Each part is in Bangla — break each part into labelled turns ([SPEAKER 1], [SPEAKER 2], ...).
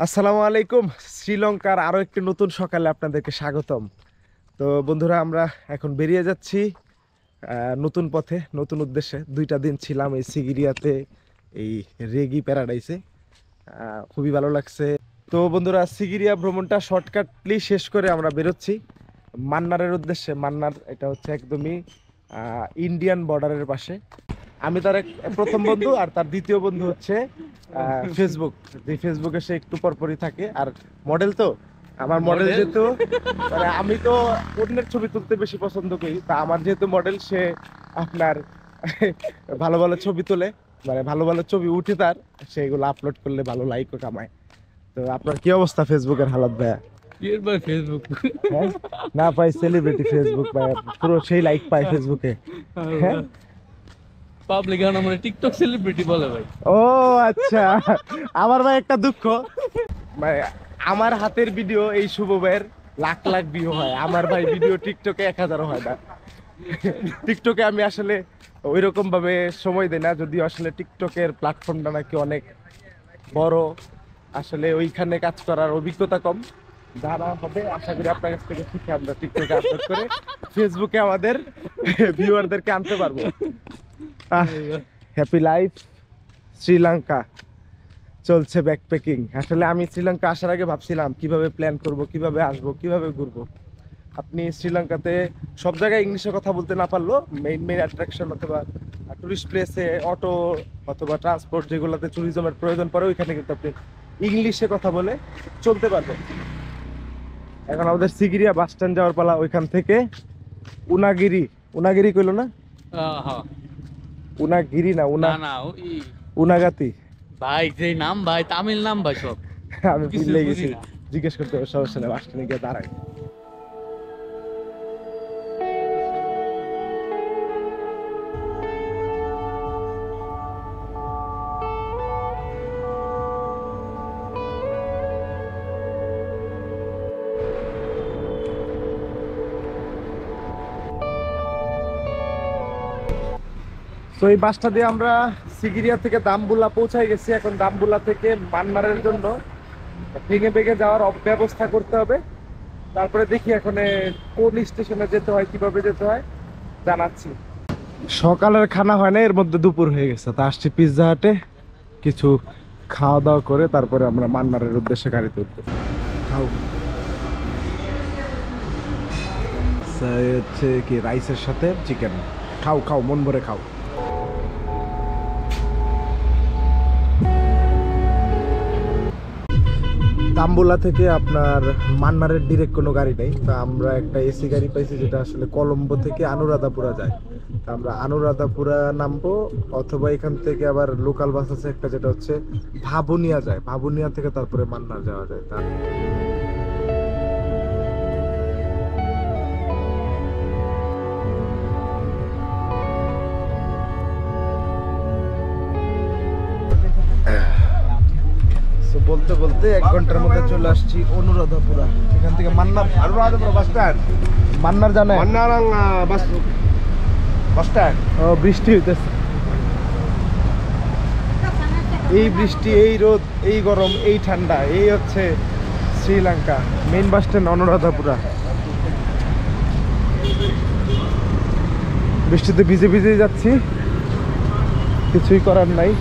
[SPEAKER 1] আসসালামু আলাইকুম। শ্রীলঙ্কার আরো একটি নতুন সকালে আপনাদেরকে স্বাগতম। তো বন্ধুরা, আমরা এখন বেরিয়ে যাচ্ছি নতুন পথে, নতুন উদ্দেশ্যে। 2টা দিন ছিলাম এই সিগিরিয়াতে, এই রেগি প্যারাডাইসে। খুবই ভালো লাগছে। তো বন্ধুরা, সিগিরিয়া ভ্রমণটা শর্টকাটলি শেষ করে আমরা বেরোচ্ছি মান্নারের উদ্দেশ্যে। মান্নার এটা হচ্ছে একদমই ইন্ডিয়ান বর্ডারের পাশে। আমি তার প্রথম বন্ধু, আর তার দ্বিতীয় বন্ধু হচ্ছে ফেসবুক। যে ফেসবুকে সে একটু পরপরই থাকে, আর মডেল তো আমার মডেল যেহেতু, মানে আমি তো অন্যের ছবি তুলতে বেশি পছন্দ করি, তা আমার যেহেতু মডেল, সে আপনার ভালো ভালো ছবি তোলে, মানে ভালো ভালো ছবি উঠে তার, সেগুলো আপলোড করলে ভালো লাইকও কামায়। তো আপনার কি অবস্থা ফেসবুকের হালাত ভাইয়া?
[SPEAKER 2] ফেসবুক
[SPEAKER 1] না পাই সেলিব্রিটি ফেসবুক ভাইয়া, পুরো সেই লাইক পায় ফেসবুকে। হ্যাঁ,
[SPEAKER 2] পাবলিক আমরা টিকটক সেলিব্রিটি বলে ভাই।
[SPEAKER 1] ও আচ্ছা। আমার ভাই একটা দুঃখ, মানে আমার হাতের ভিডিও এই শুভ ভাইয়ের লাখ লাখ ভিউ হয়, আমার ভাই ভিডিও টিকটকে 1000 হয় না। টিকটকে আমি আসলে ওই রকম ভাবে সময় দেই না, যদিও আসলে টিকটকের প্ল্যাটফর্মটা নাকি অনেক বড়, আসলে ওইখানে কাজ করার অভিজ্ঞতা কম। যারা হবে আশা করি আপনার কাছ থেকে শিখে আমরা টিকটকে আপলোড করে ফেসবুকে আমাদের ভিউয়ারদেরকে আনতে পারবো। হ্যাপি লাইফ শ্রীলঙ্কা চলছে, ব্যাকপ্যাকিং। আসলে আমি শ্রীলঙ্কা আসার আগে ভাবছিলাম কিভাবে প্ল্যান করব, কিভাবে আসবো, কিভাবে ঘুরবো। আপনি শ্রীলঙ্কাতে সব জায়গায় ইংলিশে কথা বলতে না পারলো, মেইন মেইন অ্যাট্রাকশন অথবা টুরিস্ট প্লেসে অটো অথবা ট্রান্সপোর্ট যেগুলোতে ট্যুরিজমের প্রয়োজন পড়ে, ওইখানে কিন্তু আপনি ইংলিশে কথা বলে চলতে পারবেন। এখন আমাদের সিগিরিয়া বাস স্ট্যান্ড যাওয়ার পালা। ওইখান থেকে উনাগিরি, উনাগিরি কইলো না, উনাগিরি না,
[SPEAKER 2] না না
[SPEAKER 1] উনাগাতি।
[SPEAKER 2] ভাই যে নাম ভাই, তামিল নাম ভাই সব।
[SPEAKER 1] আমি ভুলে গেছি, জিজ্ঞেস করতে হবে, সমস্যা নেই। বাস স্ট্যান্ডে গিয়ে দাঁড়াই। তো এই বাসটা দিয়ে আমরা সিগিরিয়া থেকে দামবুলা পৌঁছাই গেছি। এখন দামবুলা থেকে মান্নারের জন্য ভেঙে ভেঙে যাওয়ার ব্যবস্থা করতে হবে। তারপরে দেখি এখন কোন স্টেশনে যেতে হয়, কিভাবে যেতে হয় জানাচ্ছি। সকালের খানা হয় না, এর মধ্যে দুপুর হয়ে গেছে। তা আসছি পিৎজা হাটে, কিছু খাওয়া দাওয়া করে তারপরে আমরা মান্নারের উদ্দেশ্যে গাড়িতে উঠবো। খাও হচ্ছে কি রাইসের সাথে চিকেন। খাও খাও, মন ভরে খাও। দাম্বুলা থেকে আপনার মান্নারের ডিরেক্ট কোনো গাড়ি নেই। তা আমরা একটা এসি গাড়ি পাইছি, যেটা আসলে কলম্বো থেকে আনুরাধাপুরা যায়। তা আমরা আনুরাধাপুরা নামবো, অথবা এখান থেকে আবার লোকাল বাস আছে একটা, যেটা হচ্ছে ভাবুনিয়া যায়। ভাবুনিয়া থেকে তারপরে মান্নার যাওয়া যায়। তা বলতে বলতে 1 ঘন্টার মধ্যে চলে আসছি অনুরাধাপুরা। এখান থেকে মান্নার, অনুরাধাপুরা বাস স্ট্যান্ড, মান্নার জানে, মান্নার বাস স্ট্যান্ড। ও, বৃষ্টি হইতেছে, এই বৃষ্টি, এই রোদ, এই গরম, এই ঠান্ডা, এই হচ্ছে Sri Lanka. Main bus stand Anuradhapura. বৃষ্টিতে ভিজে ভিজে যাচ্ছি, কিছুই করার নাই।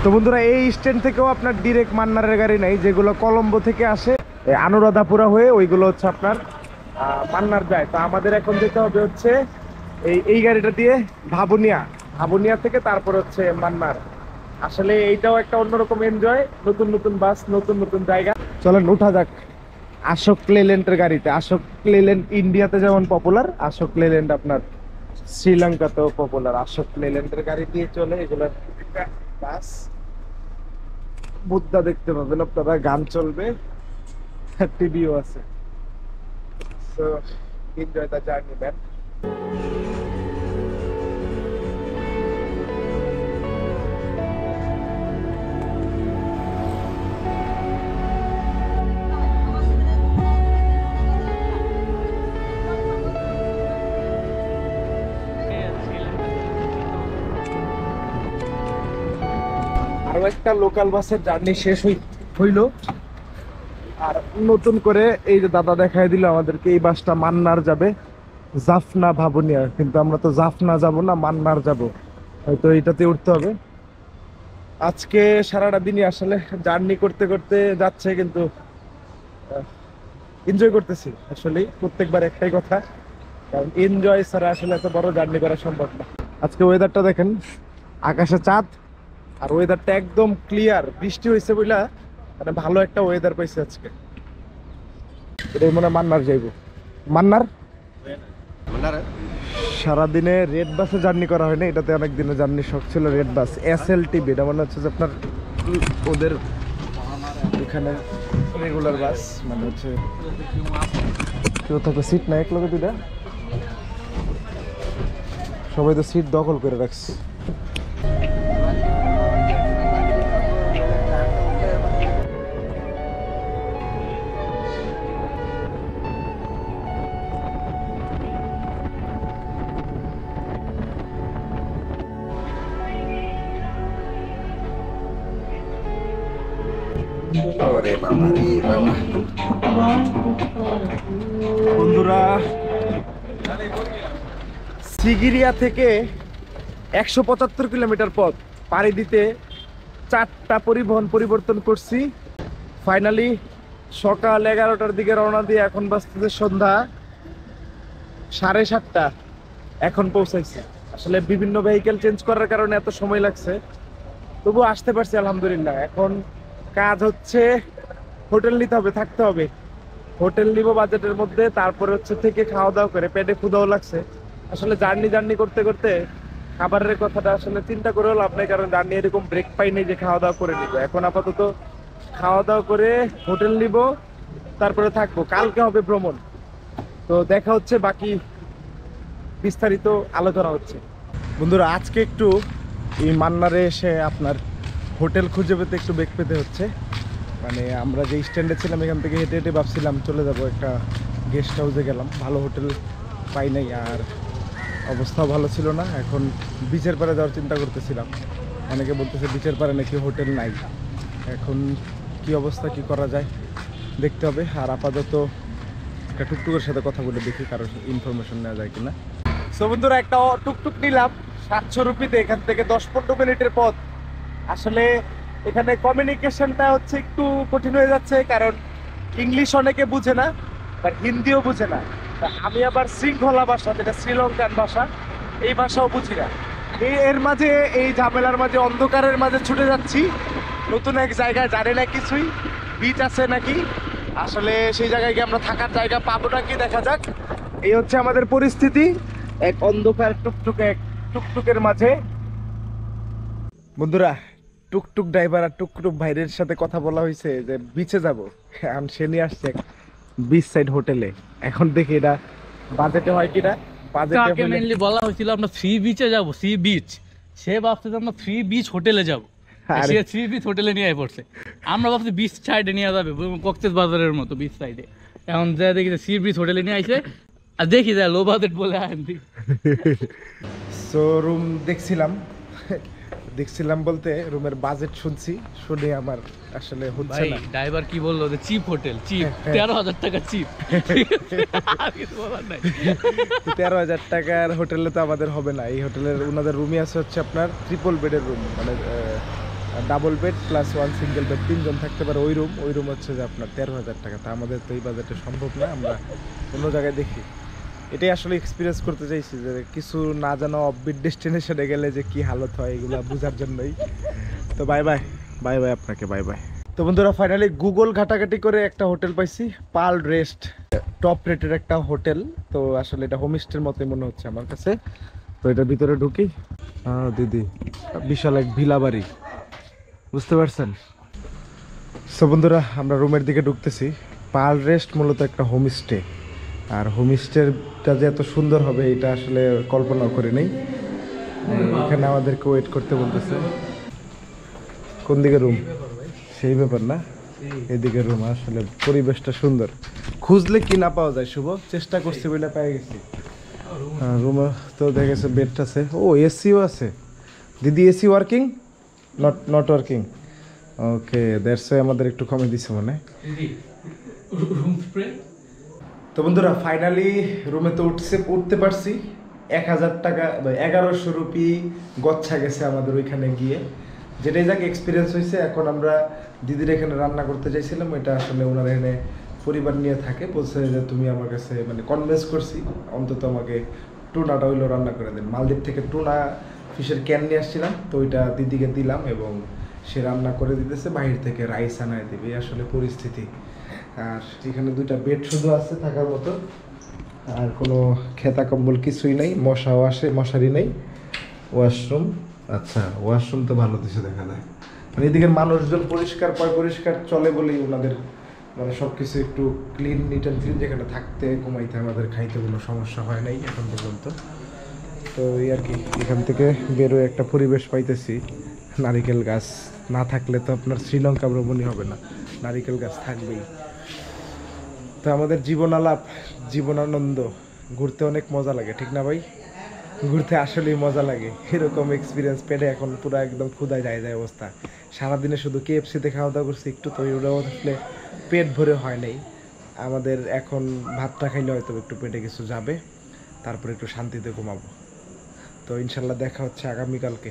[SPEAKER 1] তো বন্ধুরা, এই স্ট্যান্ড থেকেও আপনার ডিরেক্ট মান্নারের গাড়ি নাই, যেগুলো কলম্বো থেকে আসে আনুরাধাপুরা হয়ে, ওইগুলো হচ্ছে আপনার মান্নার যায়। তো আমাদের এখন যেতে হবে হচ্ছে এই গাড়িটা দিয়ে ভাবুনিয়া, ভাবুনিয়া থেকে তারপর হচ্ছে মান্নার। আসলে এইটাও একটা অন্যরকম এনজয়, নতুন নতুন বাস, নতুন নতুন জায়গা। চলেন উঠা যাক অশোক লেল্যান্ডের গাড়িতে। অশোক লেল্যান্ড ইন্ডিয়াতে যেমন পপুলার, অশোক লেল্যান্ড আপনার শ্রীলঙ্কাতেও পপুলার। অশোক লেল্যান্ডের গাড়ি দিয়ে চলে এগুলো বাস। বুদ্ধা দেখতে পাবেন আপনারা, গান চলবে, টিভিও আছে। So enjoy the journey man. আরো একটা লোকাল বাসের জার্নি শেষ হইল। আর নতুন করে এই যে দাদা দেখাই দিল আমাদেরকে, এই বাসটা মান্নার যাবে, জাফনা ভাবনিয়া। কিন্তু আমরা তো জাফনা যাব না, মান্নার যাব, হয়তো এইটাতে উঠতে হবে। আজকে সারাটা দিনই আসলে জার্নি করতে করতে যাচ্ছে, কিন্তু এনজয় করতেছি। আসলে প্রত্যেকবার একটাই কথা, কারণ এনজয় ছাড়া আসলে এত বড় জার্নি করা সম্ভব না। আজকে ওয়েদারটা দেখেন, আকাশে চাঁদ, আর ওয়েদারটা একদম ক্লিয়ার। বৃষ্টি হয়েছে বইলা মানে ভালো একটা ওয়েদার পাইছে আজকে। এটাই মনে হয় মান্নার যাইব। মান্নার সারাদিনে রেড বাসে জার্নি করা হয়নি, এটাতে অনেক দিনের জার্নি শখ ছিল। রেড বাস SLTB, এটা মনে হচ্ছে যে আপনার ওদের এখানে রেগুলার বাস, মানে হচ্ছে কেউ থাকবে সিট না, এক লোকে দুইটা, সবাই তো সিট দখল করে রাখছে। বন্ধুরা, সিগিরিয়া থেকে 175 কিলোমিটার পথ পাড়ি দিতে 4টা পরিবহন পরিবর্তন করছি। ফাইনালি সকাল 11টার দিকে রওনা দিয়ে এখন বাজতেছে সন্ধ্যা 7:30। এখন পৌঁছাইছি। আসলে বিভিন্ন ভেহিকেল চেঞ্জ করার কারণে এত সময় লাগছে, তবু আসতে পারছি আলহামদুলিল্লাহ। এখন কাজ হচ্ছে হোটেল নিতে হবে, থাকতে হবে। হোটেল নিব বাজেটের মধ্যে, তারপরে হচ্ছে থেকে খাওয়া দাওয়া করে, পেটে ক্ষুধাও লাগছে। আসলে জার্নি করতে করতে খাবারের কথাটা আসলে চিন্তা করেও লাভ নাই, কারণ জার্নি এরকম ব্রেক পাইনি যে খাওয়া দাওয়া করে নিব। এখন আপাতত খাওয়া দাওয়া করে হোটেল নিব, তারপরে থাকবো। কালকে হবে ভ্রমণ, তো দেখা হচ্ছে, বাকি বিস্তারিত আলোচনা হচ্ছে। বন্ধুরা, আজকে একটু এই মান্নারে এসে আপনার হোটেল খুঁজে পেতে একটু বেগ পেতে হচ্ছে। মানে আমরা যে স্ট্যান্ডে ছিলাম এখান থেকে হেঁটে হেঁটে ভাবছিলাম চলে যাব একটা গেস্ট হাউসে, গেলাম, ভালো হোটেল পাই নাই, আর অবস্থাও ভালো ছিল না। এখন বিচের পাড়ে যাওয়ার চিন্তা করতেছিলাম। অনেকে বলতেছে বিচের পাড়ে নাকি হোটেল নাই। এখন কি অবস্থা, কি করা যায় দেখতে হবে। আর আপাতত একটা টুকটুকের সাথে কথা বলে দেখি কারোর ইনফরমেশন নেওয়া যায় কিনা। সো বন্ধুরা, একটা টুকটুক নিলাম 700 রুপিতে, এখান থেকে 10-15 মিনিটের পথ। আসলে এখানে কমিউনিকেশনটা হচ্ছে একটু কঠিন হয়ে যাচ্ছে, কারণ ইংলিশ অনেকে বুঝে না, আর হিন্দিও বুঝে না। আমি আবার শৃঙ্খলা ভাষা, যেটা শ্রীলঙ্কান ভাষা, এই ভাষাও বুঝি না। এর মাঝে, এই ঝামেলার মাঝে, অন্ধকারের মাঝে ছুটে যাচ্ছি নতুন এক জায়গায়, জানি না কিছুই। বিচ আছে নাকি, আসলে সেই জায়গায় গিয়ে আমরা থাকার জায়গা পাবো নাকি দেখা যাক। এই হচ্ছে আমাদের পরিস্থিতি, এক অন্ধকার টুকটুকের মাঝে। বন্ধুরা, টুকটুক ড্রাইভার আর টুকটুক ভাইয়ের সাথে কথা বলা হয়েছে যে বিচে যাব। এখন সে নিয়ে আসছে বিচ সাইড হোটেলে। এখন দেখি এটা বাজেটে হয় কিনা।
[SPEAKER 2] কাকে মেইনলি বলা হয়েছিল আমরা থ্রি বিচে যাব, সি বিচ। সে ভাবছে যে আমরা থ্রি বিচ হোটেলে যাব, সে থ্রি বিচ হোটেলে নিয়ে পড়ছে। আমরা ভাবছি বিচ সাইডে নিয়ে যাবে, কক্সেস বাজারের মতো বিচ সাইডে। এখন যা দেখি সি বিচ হোটেলে নিয়ে আইছে, আর দেখি যায় লো বাজেট বলে আনছি।
[SPEAKER 1] সো রুম দেখছিলাম বলতে রুমের বাজেট শুনছি, শুনে আমার আসলে হচ্ছে না।
[SPEAKER 2] ড্রাইভার কি বললো যে চিপ হোটেল, চিপ 13,000 টাকা চিপ।
[SPEAKER 1] 13,000 টাকার হোটেলে তো আমাদের হবে না। এই হোটেলের ওনাদের রুমই আছে হচ্ছে আপনার ট্রিপল বেডের রুম, মানে double bed plus 1 single bed, 3 জন থাকতে পারে। ওই রুম হচ্ছে যে আপনার 13,000 টাকা। তা আমাদের তো এই বাজেটে সম্ভব না, আমরা অন্য জায়গায় দেখি। এটাই আসলে এক্সপিরিয়েন্স করতে চাইছি, যে কিছু না জানা অফবিট ডেস্টিনেশনে গেলে যে কি হালত হয়, এগুলো বোঝার জন্যই। তো বাই বাই আপনাকে, বাই বাই। তো বন্ধুরা, ফাইনালি গুগল ঘাটাঘাটি করে একটা হোটেল পাইছি, পার্ল রেস্ট, টপ রেটের একটা হোটেল। তো আসলে এটা হোমস্টের মতোই মনে হচ্ছে আমার কাছে। তো এটার ভিতরে ঢুকি, দিদি বিশাল এক ভিলা বাড়ি, বুঝতে পারছেন। সো বন্ধুরা, আমরা রুমের দিকে ঢুকতেছি। পার্ল রেস্ট মূলত একটা হোমস্টে, আর হোমস্টেটা যে এত সুন্দর হবে এটা আসলে কল্পনাও করি নাই। এখানে আমাদেরকে ওয়েট করতে বলতেছে। কোন দিকে রুম? সেই ব্যাপার না, এদিকে রুম। আসলে পরিবেশটা সুন্দর, খুঁজলে কি না পাওয়া যায়। শুভ চেষ্টা করছি বলে পেয়ে গেছি। রুমে তো দেখেছে বেড আছে, ও এসিও আছে। দিদি AC working? Not working. Okay, that's আমাদের একটু কমে দিছে মনে।
[SPEAKER 2] Room spray.
[SPEAKER 1] তো বন্ধুরা ফাইনালি রুমে তো উঠতে পারছি। 1000 টাকা বা 1100 রুপি গচ্ছা গেছে আমাদের ওইখানে গিয়ে, যেটাই যাক এক্সপিরিয়েন্স হয়েছে। এখন আমরা দিদির এখানে রান্না করতে চাইছিলাম, এটা আসলে ওনার এখানে পরিবার নিয়ে থাকে, বলছে যে তুমি আমার কাছে মানে কনভিন্স করছি অন্তত আমাকে টুনাটা হইলো রান্না করে দেন। মালদ্বীপ থেকে টুনা ফিশের ক্যান নিয়ে আসছিলাম, তো ওইটা দিদিকে দিলাম এবং সে রান্না করে দিতেছে, বাহির থেকে রাইস আনায় দিবে। আসলে পরিস্থিতি। আর এখানে 2টা বেড শুধু আছে থাকার মতো, আর কোনো খেতা কম্বল কিছুই নেই, মশাও আসে, মশারি নেই। ওয়াশরুম, আচ্ছা ওয়াশরুম তো ভালো দিছে দেখা যায়। মানে এদিকের মানুষজন পরিষ্কার চলে বলেই ওনাদের মানে সব কিছু একটু ক্লিন, নিট অ্যান্ড ক্লিন, যেখানে থাকতে ঘুমাইতে আমাদের খাইতে কোনো সমস্যা হয় নাই এখন পর্যন্ত। তো এই আর কি, এখান থেকে বেরোয় একটা পরিবেশ পাইতেছি। নারিকেল গাছ না থাকলে তো আপনার শ্রীলঙ্কা ভ্রমণই হবে না, নারিকেল গাছ থাকবেই। তো আমাদের জীবনালাপ, জীবনানন্দ, ঘুরতে অনেক মজা লাগে, ঠিক না ভাই? ঘুরতে আসলেই মজা লাগে। এরকম এক্সপিরিয়েন্স পেটে এখন পুরো একদম ক্ষুধায় যায় অবস্থা। সারাদিনে শুধু KFC-তে খাওয়া দাওয়া করছি, একটু তো ওটাও আসলে পেট ভরে হয় নাই আমাদের। এখন ভাতটা খাইলে হয়তো একটু পেটে কিছু যাবে, তারপরে একটু শান্তিতে ঘুমাবো। তো ইনশাল্লাহ দেখা হচ্ছে আগামীকালকে।